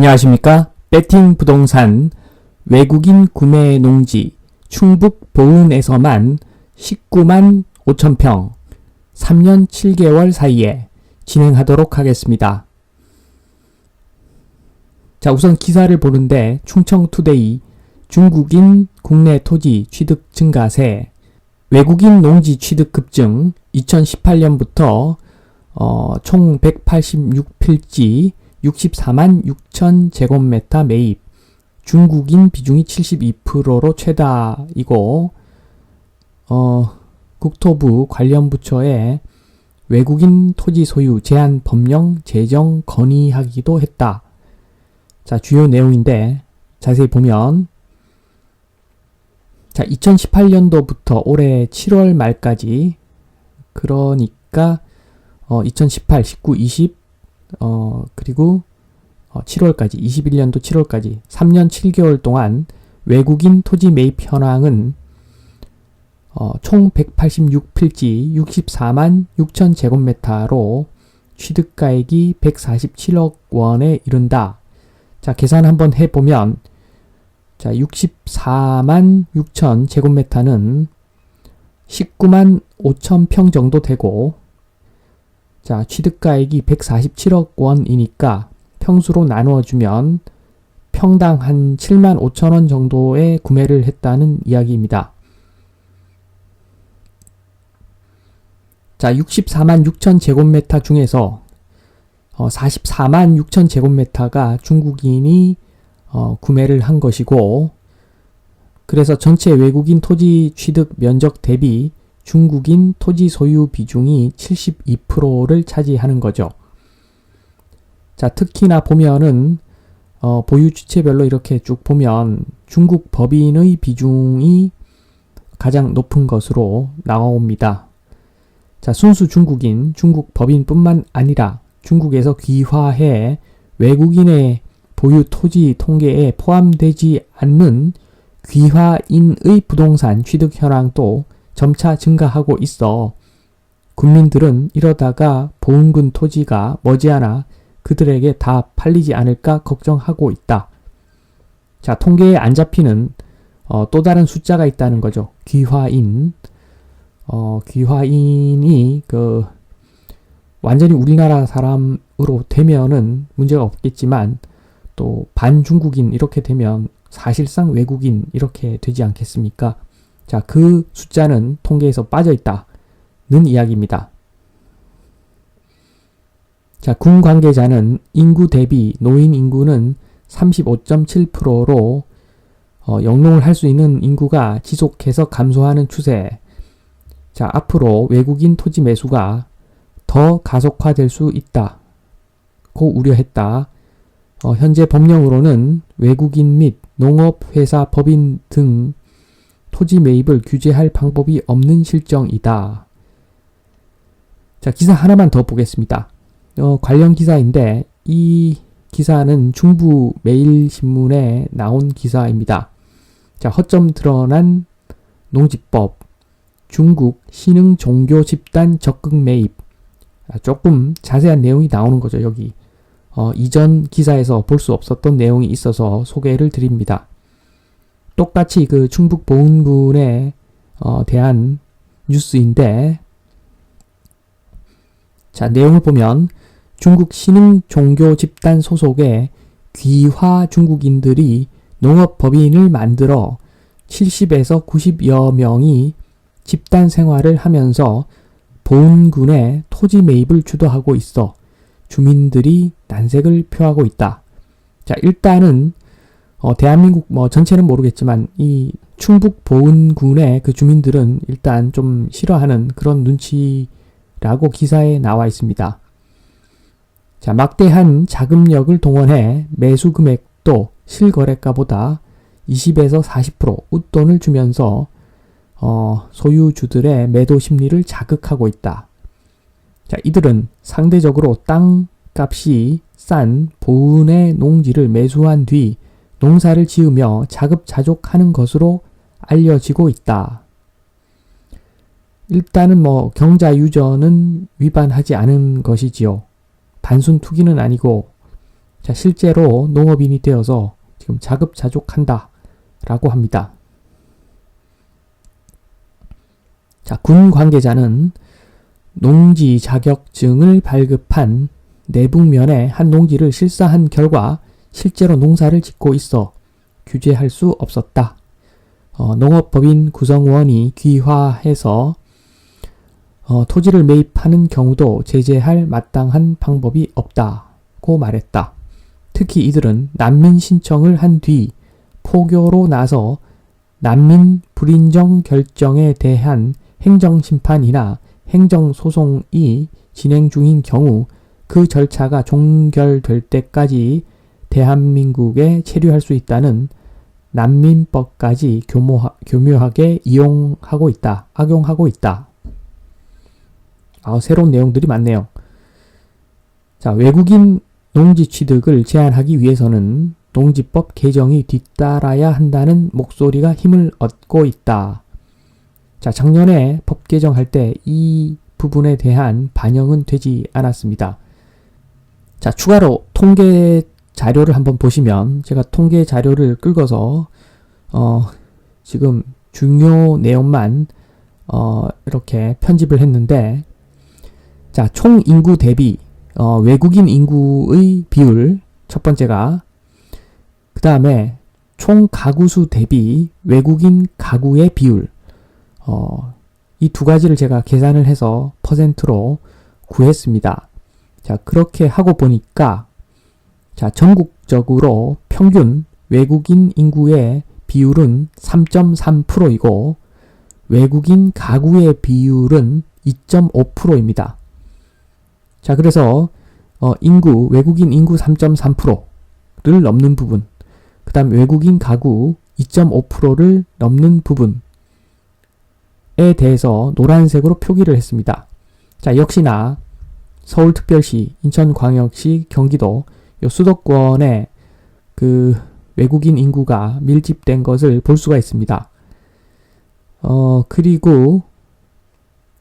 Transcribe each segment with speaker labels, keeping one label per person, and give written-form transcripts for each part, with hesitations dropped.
Speaker 1: 안녕하십니까? 배팅 부동산 외국인 구매 농지 충북 보은에서만 19만 5천평 3년 7개월 사이에 진행하도록 하겠습니다. 자, 우선 기사를 보는데 충청투데이 중국인 국내 토지 취득 증가세 외국인 농지 취득 급증 2018년부터 총 186필지 64만 6천 제곱미터 매입 중국인 비중이 72%로 최다이고 국토부 관련 부처에 외국인 토지 소유 제한 법령 제정 건의하기도 했다. 자, 주요 내용인데 자세히 보면 자, 2018년도부터 올해 7월 말까지 그러니까 2018, 19, 20 그리고 7월까지 21년도 7월까지 3년 7개월 동안 외국인 토지 매입 현황은 총 186필지 64만 6천 제곱미터로 취득가액이 147억 원에 이른다. 자, 계산 한번 해보면 자, 64만 6천 제곱미터는 19만 5천 평 정도 되고 자, 취득가액이 147억 원이니까 평수로 나누어주면 평당 한 7만 5천 원 정도에 구매를 했다는 이야기입니다. 자, 64만 6천 제곱미터 중에서 44만 6천 제곱미터가 중국인이 구매를 한 것이고 그래서 전체 외국인 토지 취득 면적 대비 중국인 토지 소유 비중이 72%를 차지하는 거죠. 자, 특히나 보면은 보유 주체별로 이렇게 쭉 보면 중국 법인의 비중이 가장 높은 것으로 나옵니다. 자, 순수 중국인, 중국 법인뿐만 아니라 중국에서 귀화해 외국인의 보유 토지 통계에 포함되지 않는 귀화인의 부동산 취득 현황도 점차 증가하고 있어 국민들은 이러다가 보은군 토지가 머지않아 그들에게 다 팔리지 않을까 걱정하고 있다. 자, 통계에 안 잡히는 또 다른 숫자가 있다는 거죠. 귀화인. 귀화인이 완전히 우리나라 사람으로 되면은 문제가 없겠지만 또 반중국인 이렇게 되면 사실상 외국인 이렇게 되지 않겠습니까? 자, 그 숫자는 통계에서 빠져 있다는 이야기입니다. 자, 군 관계자는 인구 대비 노인 인구는 35.7%로 영농을 할 수 있는 인구가 지속해서 감소하는 추세. 자, 앞으로 외국인 토지 매수가 더 가속화될 수 있다고 우려했다. 현재 법령으로는 외국인 및 농업회사 법인 등 토지 매입을 규제할 방법이 없는 실정이다. 자, 기사 하나만 더 보겠습니다. 관련 기사인데 이 기사는 중부 매일신문에 나온 기사입니다. 자, 허점 드러난 농지법 중국 신흥 종교 집단 적극 매입. 조금 자세한 내용이 나오는 거죠. 여기 이전 기사에서 볼 수 없었던 내용이 있어서 소개를 드립니다. 똑같이 그 충북 보은군에 대한 뉴스인데 자, 내용을 보면 중국 신흥 종교 집단 소속의 귀화 중국인들이 농업법인을 만들어 70에서 90여 명이 집단 생활을 하면서 보은군의 토지 매입을 주도하고 있어 주민들이 난색을 표하고 있다. 자, 일단은 대한민국 전체는 모르겠지만 이 충북 보은군의 그 주민들은 일단 좀 싫어하는 그런 눈치라고 기사에 나와 있습니다. 자, 막대한 자금력을 동원해 매수 금액도 실거래가보다 20에서 40% 웃돈을 주면서 소유주들의 매도 심리를 자극하고 있다. 자, 이들은 상대적으로 땅 값이 싼 보은의 농지를 매수한 뒤 농사를 지으며 자급자족하는 것으로 알려지고 있다. 일단은 경자유전은 위반하지 않은 것이지요. 단순 투기는 아니고 자, 실제로 농업인이 되어서 지금 자급자족한다 라고 합니다. 자, 군 관계자는 농지 자격증을 발급한 내북면에 한 농지를 실사한 결과 실제로 농사를 짓고 있어 규제할 수 없었다. 농업법인 구성원이 귀화해서 토지를 매입하는 경우도 제재할 마땅한 방법이 없다고 말했다. 특히 이들은 난민 신청을 한 뒤 포교로 나서 난민 불인정 결정에 대한 행정심판이나 행정소송이 진행 중인 경우 그 절차가 종결될 때까지 대한민국에 체류할 수 있다는 난민법까지 교묘하게 악용하고 있다. 새로운 내용들이 많네요. 자, 외국인 농지 취득을 제한하기 위해서는 농지법 개정이 뒤따라야 한다는 목소리가 힘을 얻고 있다. 자, 작년에 법 개정할 때 이 부분에 대한 반영은 되지 않았습니다. 자, 추가로 통계 자료를 한번 보시면 제가 통계 자료를 끌어서 지금 중요 내용만 이렇게 편집을 했는데, 자, 총 인구 대비 외국인 인구의 비율 첫 번째가, 그 다음에 총 가구수 대비 외국인 가구의 비율, 이 두 가지를 제가 계산을 해서 퍼센트로 구했습니다. 자, 그렇게 하고 보니까, 자, 전국적으로 평균 외국인 인구의 비율은 3.3%이고 외국인 가구의 비율은 2.5%입니다. 자, 그래서 외국인 인구 3.3%를 넘는 부분, 그 다음 외국인 가구 2.5%를 넘는 부분에 대해서 노란색으로 표기를 했습니다. 자, 역시나 서울특별시, 인천광역시, 경기도 요 수도권에 그 외국인 인구가 밀집된 것을 볼 수가 있습니다. 그리고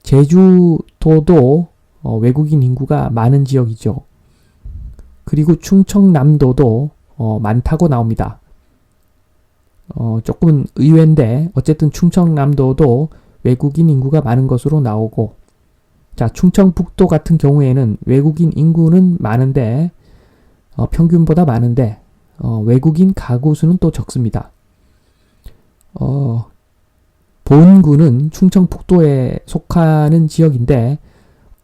Speaker 1: 제주도도 외국인 인구가 많은 지역이죠. 그리고 충청남도도 많다고 나옵니다. 조금 의외인데 어쨌든 충청남도도 외국인 인구가 많은 것으로 나오고, 자, 충청북도 같은 경우에는 외국인 인구는 많은데 평균보다 많은데 외국인 가구 수는 또 적습니다. 보은군은 충청북도에 속하는 지역인데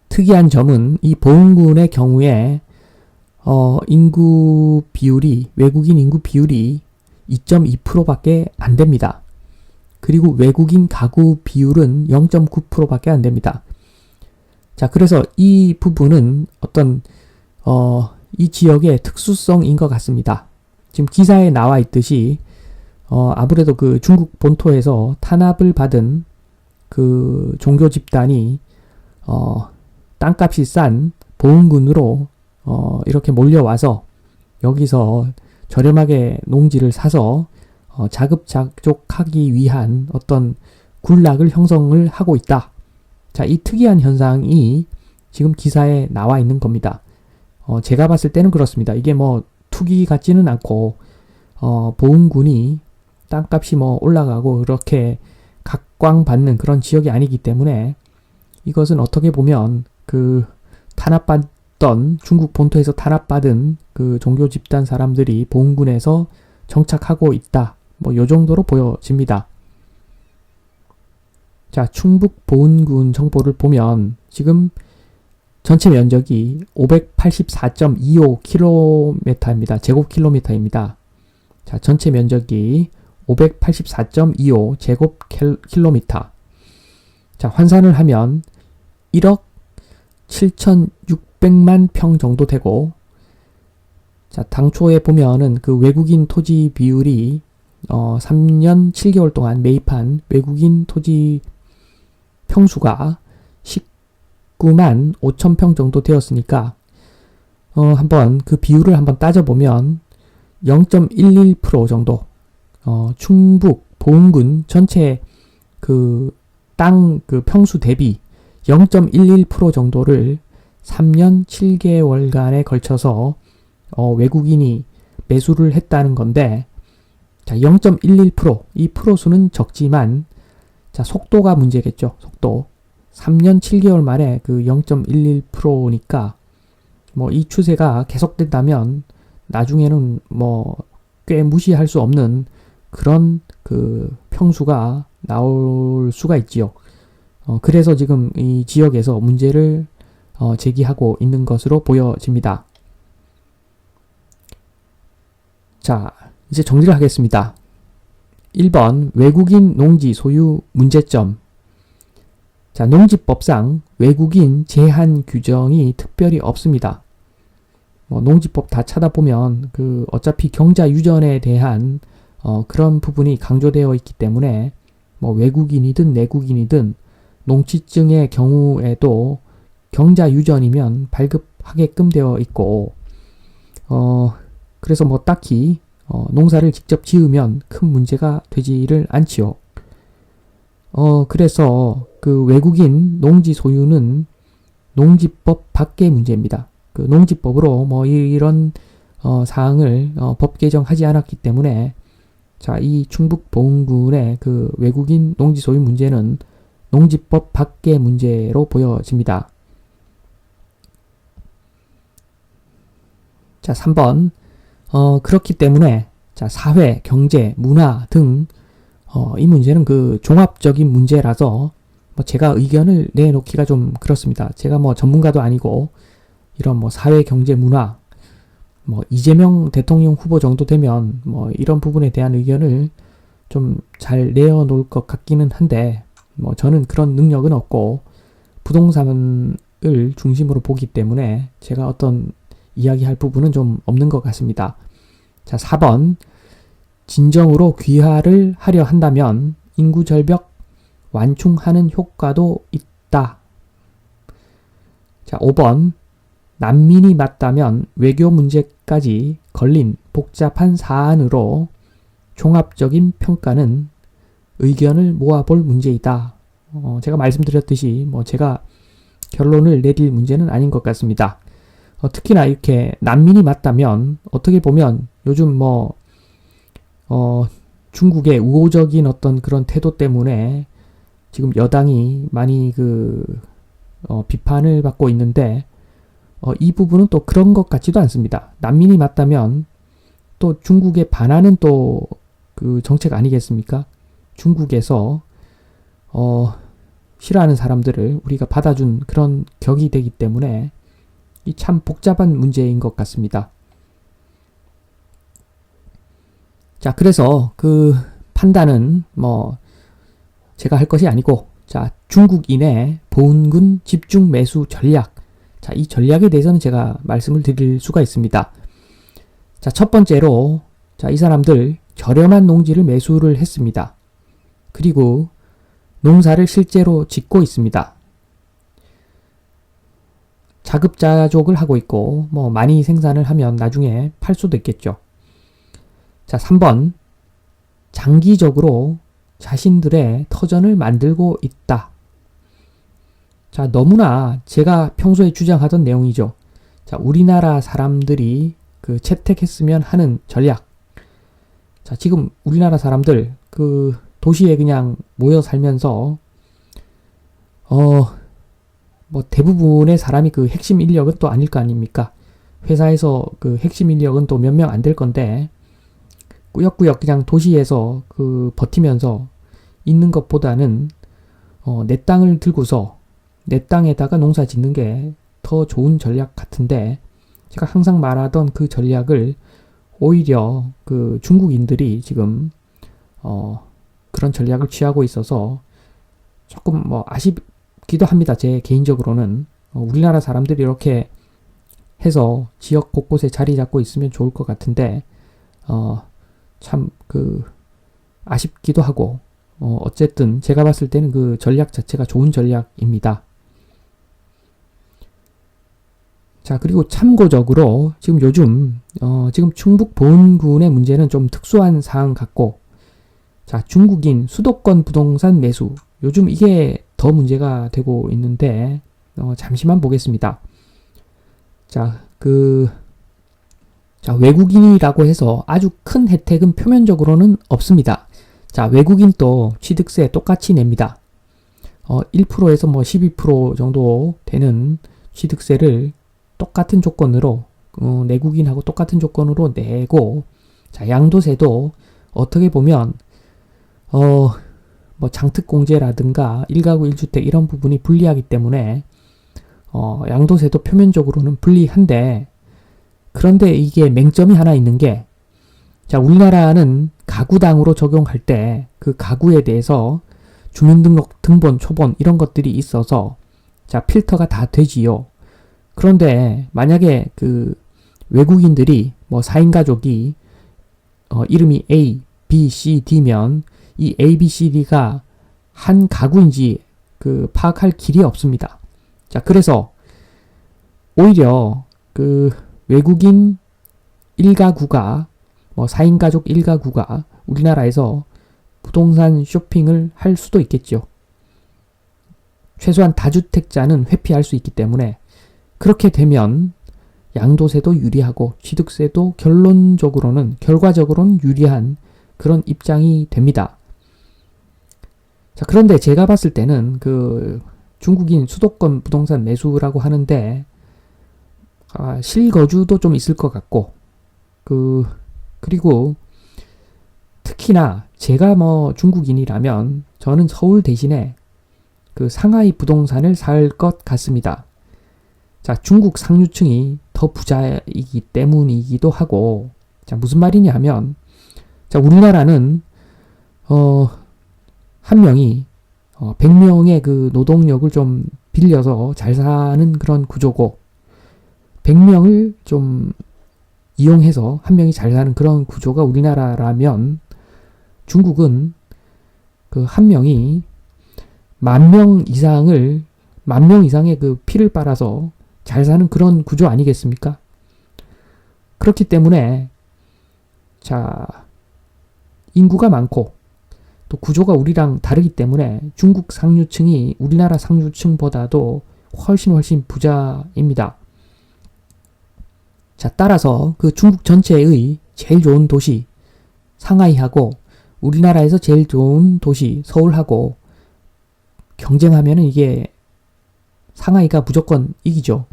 Speaker 1: 특이한 점은 이 보은군의 경우에 인구 비율이, 외국인 인구 비율이 2.2%밖에 안 됩니다. 그리고 외국인 가구 비율은 0.9%밖에 안 됩니다. 자, 그래서 이 부분은 어떤 이 지역의 특수성인 것 같습니다. 지금 기사에 나와 있듯이 아무래도 그 중국 본토에서 탄압을 받은 그 종교 집단이 땅값이 싼 보은군으로 이렇게 몰려와서 여기서 저렴하게 농지를 사서 자급자족하기 위한 어떤 군락을 형성을 하고 있다. 자, 이 특이한 현상이 지금 기사에 나와 있는 겁니다. 제가 봤을 때는 그렇습니다. 이게 뭐 투기 같지는 않고 보은군이 땅값이 뭐 올라가고 그렇게 각광받는 그런 지역이 아니기 때문에 이것은 어떻게 보면 그 탄압받던, 중국 본토에서 탄압받은 그 종교 집단 사람들이 보은군에서 정착하고 있다. 뭐 요 정도로 보여집니다. 자, 충북 보은군 정보를 보면 지금 전체 면적이 584.25km입니다. 제곱킬로미터입니다. 자, 전체 면적이 584.25 제곱킬로미터. 자, 환산을 하면 1억 7,600만 평 정도 되고, 자, 당초에 보면은 그 외국인 토지 비율이 3년 7개월 동안 매입한 외국인 토지 평수가 19만 5천 평 정도 되었으니까 한번 그 비율을 한번 따져보면 0.11% 정도, 충북 보은군 전체 그 땅 그 평수 대비 0.11% 정도를 3년 7개월간에 걸쳐서 외국인이 매수를 했다는 건데, 자, 0.11%, 이 프로수는 적지만, 자, 속도가 문제겠죠. 속도. 3년 7개월 만에 그 0.11%니까, 뭐, 이 추세가 계속된다면, 나중에는 뭐, 꽤 무시할 수 없는 그런 그 평수가 나올 수가 있지요. 그래서 지금 이 지역에서 문제를 제기하고 있는 것으로 보여집니다. 자, 이제 정리를 하겠습니다. 1번 외국인 농지 소유 문제점. 자, 농지법상 외국인 제한 규정이 특별히 없습니다. 농지법 다 찾아보면 어차피 경자 유전에 대한 그런 부분이 강조되어 있기 때문에 외국인이든 내국인이든 농지증의 경우에도 경자 유전이면 발급하게끔 되어 있고 그래서 딱히 농사를 직접 지으면 큰 문제가 되지를 않지요. 그래서 그 외국인 농지 소유는 농지법 밖의 문제입니다. 그 농지법으로 이런 사항을 법 개정하지 않았기 때문에 자, 이 충북 보은군의 그 외국인 농지 소유 문제는 농지법 밖의 문제로 보여집니다. 자, 3번. 그렇기 때문에 자, 사회, 경제, 문화 등 이 문제는 그 종합적인 문제라서 제가 의견을 내놓기가 좀 그렇습니다. 제가 전문가도 아니고 이런 사회, 경제, 문화 이재명 대통령 후보 정도 되면 이런 부분에 대한 의견을 좀 잘 내어놓을 것 같기는 한데 저는 그런 능력은 없고 부동산을 중심으로 보기 때문에 제가 어떤 이야기할 부분은 좀 없는 것 같습니다. 자, 4번. 진정으로 귀화를 하려 한다면 인구 절벽 완충하는 효과도 있다. 자, 5번. 난민이 맞다면 외교 문제까지 걸린 복잡한 사안으로 종합적인 평가는 의견을 모아볼 문제이다. 제가 말씀드렸듯이 제가 결론을 내릴 문제는 아닌 것 같습니다. 특히나 이렇게 난민이 맞다면 어떻게 보면 요즘 중국의 우호적인 어떤 그런 태도 때문에 지금 여당이 많이 비판을 받고 있는데 이 부분은 또 그런 것 같지도 않습니다. 난민이 맞다면 또 중국에 반하는 또 그 정책 아니겠습니까? 중국에서 싫어하는 사람들을 우리가 받아준 그런 격이 되기 때문에 이 참 복잡한 문제인 것 같습니다. 자, 그래서 그 판단은 제가 할 것이 아니고 자, 중국인의 보은군 집중 매수 전략. 자, 이 전략에 대해서는 제가 말씀을 드릴 수가 있습니다. 자, 첫 번째로 자, 이 사람들 저렴한 농지를 매수를 했습니다. 그리고 농사를 실제로 짓고 있습니다. 자급자족을 하고 있고 많이 생산을 하면 나중에 팔 수도 있겠죠. 자, 3번. 장기적으로 자신들의 터전을 만들고 있다. 자, 너무나 제가 평소에 주장하던 내용이죠. 자, 우리나라 사람들이 채택했으면 하는 전략. 자, 지금 우리나라 사람들 도시에 그냥 모여 살면서 대부분의 사람이 핵심 인력은 또 아닐 거 아닙니까? 회사에서 핵심 인력은 또 몇 명 안 될 건데 꾸역꾸역 그냥 도시에서 버티면서 있는 것보다는 내 땅을 들고서 내 땅에다가 농사 짓는 게 더 좋은 전략 같은데 제가 항상 말하던 그 전략을 오히려 중국인들이 지금 그런 전략을 취하고 있어서 조금 아쉽기도 합니다. 제 개인적으로는 우리나라 사람들이 이렇게 해서 지역 곳곳에 자리 잡고 있으면 좋을 것 같은데 참 아쉽기도 하고 어쨌든 제가 봤을 때는 그 전략 자체가 좋은 전략입니다. 자, 그리고 참고적으로 지금 요즘 지금 충북 보은군의 문제는 좀 특수한 사항 같고 자, 중국인 수도권 부동산 매수 요즘 이게 더 문제가 되고 있는데 잠시만 보겠습니다. 자, 자, 외국인이라고 해서 아주 큰 혜택은 표면적으로는 없습니다. 자, 외국인도 취득세 똑같이 냅니다. 1%에서 뭐 12% 정도 되는 취득세를 똑같은 조건으로 내국인하고 똑같은 조건으로 내고, 자, 양도세도 어떻게 보면 뭐 장특공제라든가 1가구 1주택 이런 부분이 불리하기 때문에 양도세도 표면적으로는 불리한데, 그런데 이게 맹점이 하나 있는 게, 자, 우리나라는 가구당으로 적용할 때 그 가구에 대해서 주민등록, 등본, 초본 이런 것들이 있어서 자, 필터가 다 되지요. 그런데 만약에 그 외국인들이 뭐 4인 가족이 이름이 A, B, C, D면 이 A, B, C, D가 한 가구인지 그 파악할 길이 없습니다. 자, 그래서 오히려 그 외국인 1가구가 뭐 4인 가족 1가구가 우리나라에서 부동산 쇼핑을 할 수도 있겠죠. 최소한 다주택자는 회피할 수 있기 때문에 그렇게 되면 양도세도 유리하고 취득세도 결과적으로는 유리한 그런 입장이 됩니다. 자, 그런데 제가 봤을 때는 그 중국인 수도권 부동산 매수라고 하는데 실거주도 좀 있을 것 같고, 그리고 특히나 제가 뭐 중국인이라면 저는 서울 대신에 그 상하이 부동산을 살 것 같습니다. 자, 중국 상류층이 더 부자이기 때문이기도 하고, 자, 무슨 말이냐 하면, 자, 우리나라는 한 명이 100명의 그 노동력을 좀 빌려서 잘 사는 그런 구조고, 100명을 좀 이용해서 한 명이 잘 사는 그런 구조가 우리나라라면, 중국은 그 한 명이 10,000명 이상의 그 피를 빨아서 잘 사는 그런 구조 아니겠습니까? 그렇기 때문에 자, 인구가 많고 또 구조가 우리랑 다르기 때문에 중국 상류층이 우리나라 상류층보다도 훨씬 부자입니다. 자, 따라서 그 중국 전체의 제일 좋은 도시 상하이하고 우리나라에서 제일 좋은 도시 서울하고 경쟁하면은 이게 상하이가 무조건 이기죠.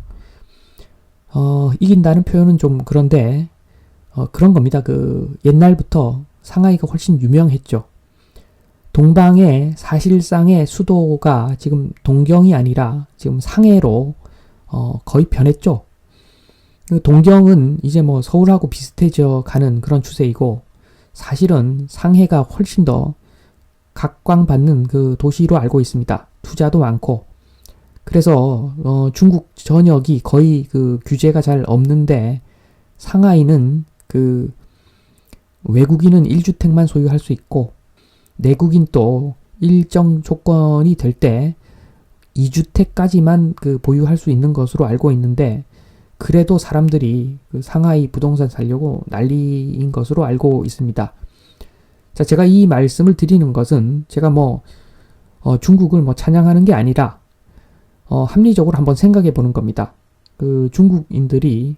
Speaker 1: 이긴다는 표현은 좀 그런데 그런 겁니다. 그 옛날부터 상하이가 훨씬 유명했죠. 동방의 사실상의 수도가 지금 동경이 아니라 지금 상해로 거의 변했죠. 동경은 이제 뭐 서울하고 비슷해져 가는 그런 추세이고, 사실은 상해가 훨씬 더 각광받는 그 도시로 알고 있습니다. 투자도 많고. 그래서 중국 전역이 거의 그 규제가 잘 없는데, 상하이는 그 외국인은 1주택만 소유할 수 있고, 내국인도 일정 조건이 될 때 2주택까지만 그 보유할 수 있는 것으로 알고 있는데, 그래도 사람들이 그 상하이 부동산 살려고 난리인 것으로 알고 있습니다. 자, 제가 이 말씀을 드리는 것은 제가 뭐 중국을 뭐 찬양하는 게 아니라 합리적으로 한번 생각해 보는 겁니다. 그 중국인들이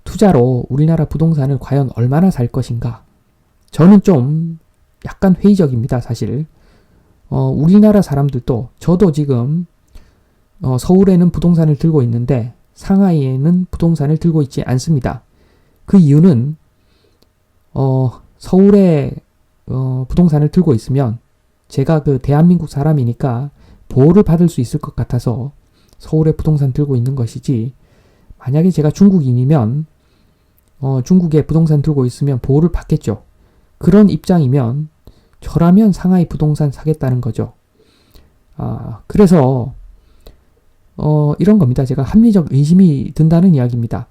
Speaker 1: 투자로 우리나라 부동산을 과연 얼마나 살 것인가? 저는 좀 약간 회의적입니다, 사실. 우리나라 사람들도, 저도 지금 서울에는 부동산을 들고 있는데 상하이에는 부동산을 들고 있지 않습니다. 그 이유는 서울에 부동산을 들고 있으면 제가 그 대한민국 사람이니까 보호를 받을 수 있을 것 같아서 서울에 부동산 들고 있는 것이지, 만약에 제가 중국인이면 중국에 부동산 들고 있으면 보호를 받겠죠. 그런 입장이면 저라면 상하이 부동산 사겠다는 거죠. 그래서 이런 겁니다. 제가 합리적 의심이 든다는 이야기입니다.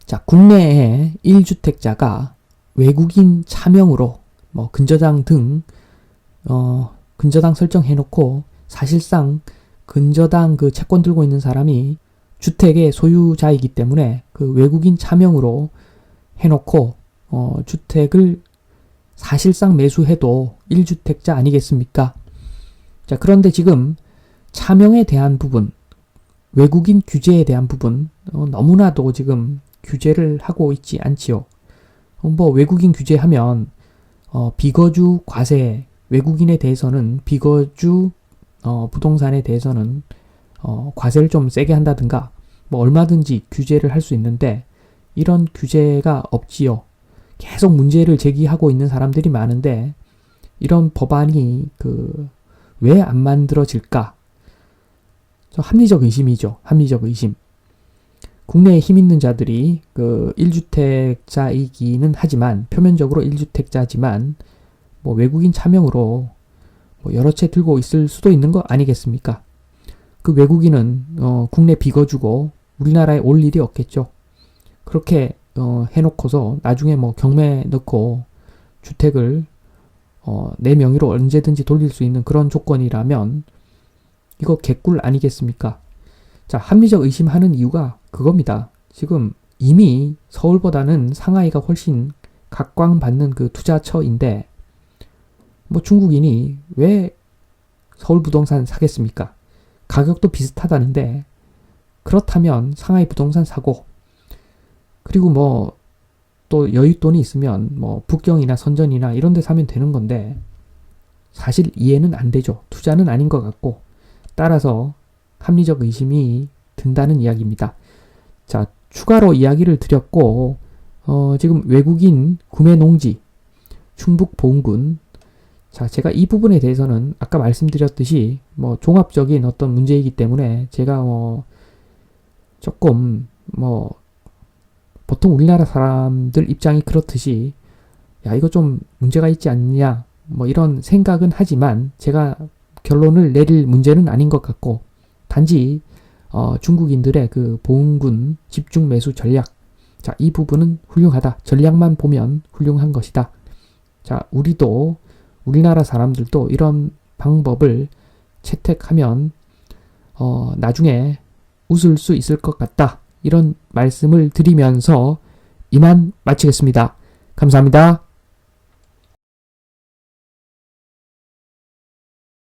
Speaker 1: 자, 국내에 1주택자가 외국인 차명으로 뭐 근저당 등 근저당 설정해놓고, 사실상 근저당 그 채권 들고 있는 사람이 주택의 소유자이기 때문에 그 외국인 차명으로 해놓고 주택을 사실상 매수해도 1주택자 아니겠습니까? 자, 그런데 지금 차명에 대한 부분, 외국인 규제에 대한 부분, 너무나도 지금 규제를 하고 있지 않지요. 뭐 외국인 규제하면 비거주 과세, 외국인에 대해서는 비거주 부동산에 대해서는 과세를 좀 세게 한다든가 뭐 얼마든지 규제를 할 수 있는데 이런 규제가 없지요. 계속 문제를 제기하고 있는 사람들이 많은데 이런 법안이 왜 안 만들어질까? 합리적 의심이죠. 합리적 의심. 국내에 힘 있는 자들이 1주택자이기는 하지만 표면적으로 1주택자지만 뭐 외국인 차명으로 뭐 여러 채 들고 있을 수도 있는 거 아니겠습니까? 그 외국인은 국내 비거주고 우리나라에 올 일이 없겠죠. 그렇게 해놓고서 나중에 뭐 경매 넣고 주택을 내 명의로 언제든지 돌릴 수 있는 그런 조건이라면 이거 개꿀 아니겠습니까? 자, 합리적 의심하는 이유가 그겁니다. 지금 이미 서울보다는 상하이가 훨씬 각광받는 그 투자처인데 뭐 중국인이 왜 서울 부동산 사겠습니까? 가격도 비슷하다는데 그렇다면 상하이 부동산 사고 그리고 뭐 또 여윳돈이 있으면 뭐 북경이나 선전이나 이런 데 사면 되는 건데 사실 이해는 안 되죠. 투자는 아닌 것 같고 따라서 합리적 의심이 든다는 이야기입니다. 자, 추가로 이야기를 드렸고 지금 외국인 구매 농지 충북 보은군 자, 제가 이 부분에 대해서는 아까 말씀드렸듯이 뭐 종합적인 어떤 문제이기 때문에 제가 조금 보통 우리나라 사람들 입장이 그렇듯이 야, 이거 좀 문제가 있지 않냐 뭐 이런 생각은 하지만 제가 결론을 내릴 문제는 아닌 것 같고 단지 중국인들의 그 보은군 집중 매수 전략 자, 이 부분은 훌륭하다. 전략만 보면 훌륭한 것이다. 자, 우리나라 사람들도 이런 방법을 채택하면 나중에 웃을 수 있을 것 같다. 이런 말씀을 드리면서 이만 마치겠습니다. 감사합니다.